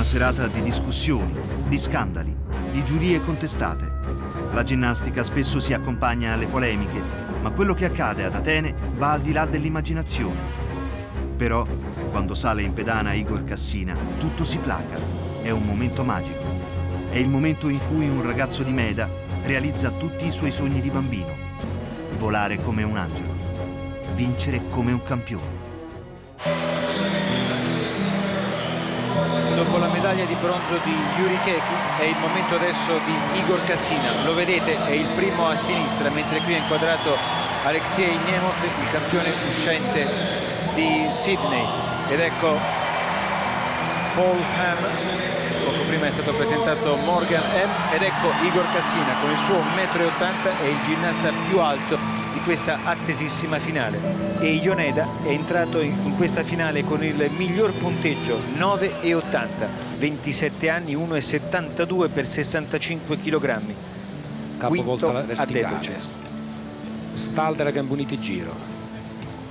serata di discussioni, di scandali, di giurie contestate. La ginnastica spesso si accompagna alle polemiche, ma quello che accade ad Atene va al di là dell'immaginazione. Però, quando sale in pedana Igor Cassina, tutto si placa. È un momento magico. È il momento in cui un ragazzo di Meda realizza tutti i suoi sogni di bambino. Volare come un angelo. Vincere come un campione. Dopo la medaglia di bronzo di Yuri Keki è il momento adesso di Igor Cassina. Lo vedete, è il primo a sinistra, mentre qui è inquadrato Alexei Nemov, il campione uscente di Sydney. Ed ecco Paul Ham, poco prima è stato presentato Morgan M. Ed ecco Igor Cassina con il suo 1,80 m, è il ginnasta più alto di questa attesissima finale. E Yoneda è entrato in questa finale con il miglior punteggio, 9,80, 27 anni, 1,72 per 65 kg. Capovolta la verticale, Stalder a gambe unite giro,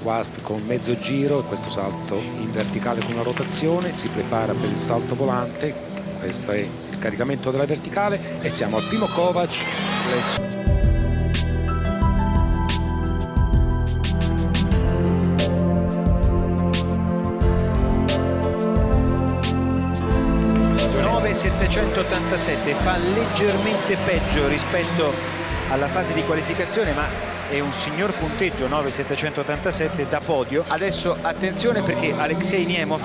Wast con mezzo giro e questo salto in verticale con una rotazione, si prepara per il salto volante. Questo è il caricamento della verticale e siamo al primo Kovac. 787, fa leggermente peggio rispetto alla fase di qualificazione, ma è un signor punteggio, 9,787 da podio. Adesso attenzione perché Alexei Nemov,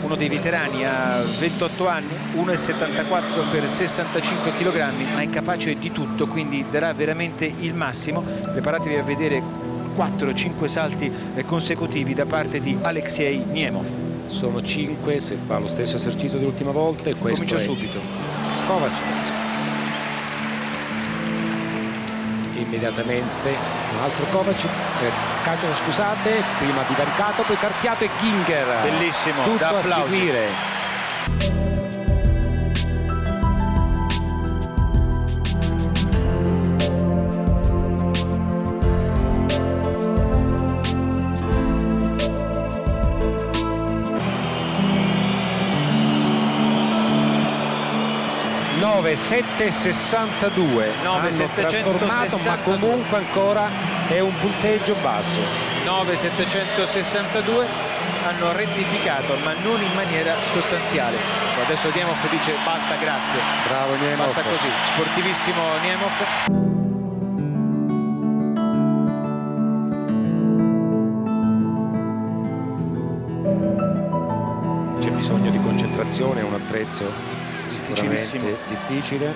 uno dei veterani, ha 28 anni, 1,74 per 65 kg, ma è capace di tutto, quindi darà veramente il massimo. Preparatevi a vedere 4-5 salti consecutivi da parte di Alexei Nemov. Sono 5 se fa lo stesso esercizio dell'ultima volta e questo comincia è subito. Kovac. Immediatamente un altro Kovac, calcio, scusate, prima divaricato, poi carpiato e Ginger. Bellissimo, tutto da a applausi. seguire. Hanno trasformato, ma comunque ancora è un punteggio basso. 9,762, hanno rettificato ma non in maniera sostanziale. Adesso Nemov dice basta, grazie. Bravo Nemov. Basta così, sportivissimo Nemov. C'è bisogno di concentrazione, è un attrezzo sicuramente difficile.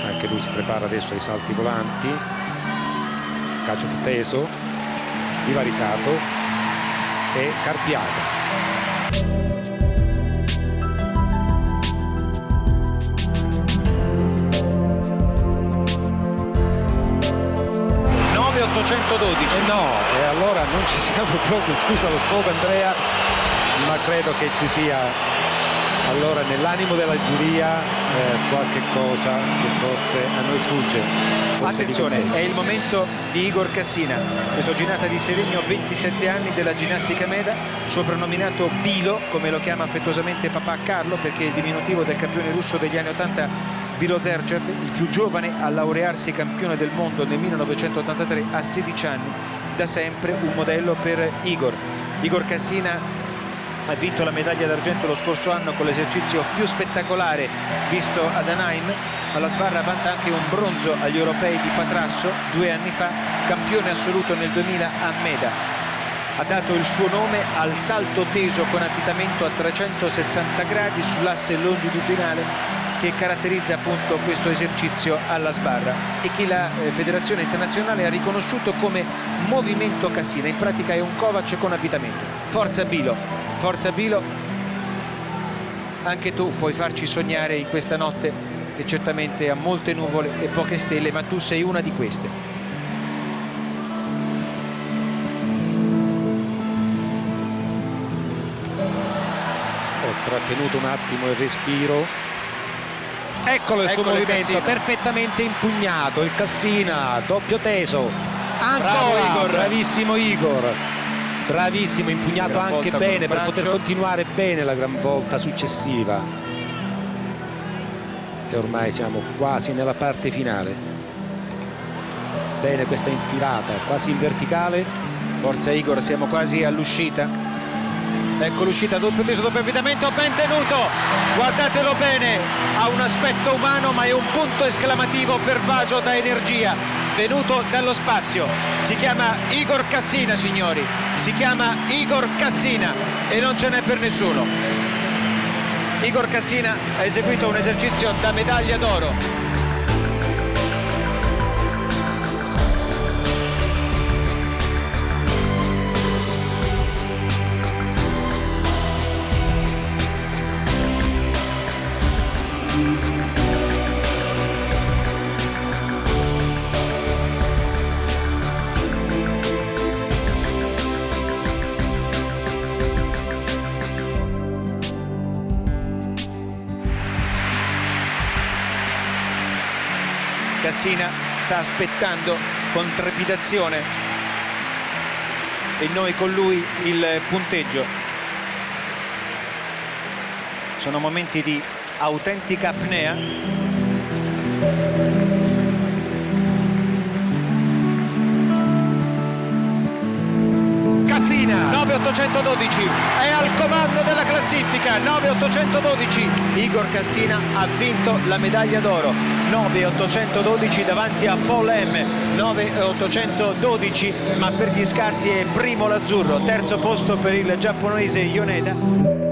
Anche lui si prepara adesso ai salti volanti. Calcio teso, divaricato e carpiato. No, e allora non ci siamo proprio, scusa lo sfogo Andrea, ma credo che ci sia allora nell'animo della giuria qualche cosa che forse a noi sfugge. Attenzione, è il momento di Igor Cassina, questo ginnasta di Seregno, 27 anni, della ginnastica Meda, soprannominato Bilo, come lo chiama affettuosamente papà Carlo, perché è il diminutivo del campione russo degli anni 80, Bilo Terchev, il più giovane a laurearsi campione del mondo nel 1983 a 16 anni, da sempre un modello per Igor. Igor Cassina ha vinto la medaglia d'argento lo scorso anno con l'esercizio più spettacolare visto ad Anaheim. Alla sbarra vanta anche un bronzo agli europei di Patrasso 2 anni fa, campione assoluto nel 2000 a Meda. Ha dato il suo nome al salto teso con avvitamento a 360 gradi sull'asse longitudinale che caratterizza appunto questo esercizio alla sbarra e che la Federazione Internazionale ha riconosciuto come movimento Cassina. In pratica è un Kovac con avvitamento. Forza Bilo, forza Bilo, anche tu puoi farci sognare in questa notte che certamente ha molte nuvole e poche stelle, ma tu sei una di queste. Ho trattenuto un attimo il respiro. Eccolo il suo movimento, Cassina, perfettamente impugnato, il Cassina, doppio teso, ancora, bravo Igor. bravissimo Igor. bravissimo, impugnato Gran anche volta bene col per poter braccio. continuare bene la gran volta successiva. E ormai siamo quasi nella parte finale. Bene questa infilata, quasi in verticale. Forza Igor, siamo quasi all'uscita. Ecco l'uscita, doppio teso, doppio avvitamento, ben tenuto, guardatelo bene, ha un aspetto umano ma è un punto esclamativo pervaso da energia, venuto dallo spazio. Si chiama Igor Cassina, signori, si chiama Igor Cassina e non ce n'è per nessuno. Igor Cassina ha eseguito un esercizio da medaglia d'oro. Cassina sta aspettando con trepidazione e noi con lui il punteggio. Sono momenti di autentica apnea. Cassina 9.812 è al comando della classifica, 9.812. Igor Cassina ha vinto la medaglia d'oro, 9.812 davanti a Paul M, 9.812, ma per gli scarti è primo l'azzurro, terzo posto per il giapponese Yoneda.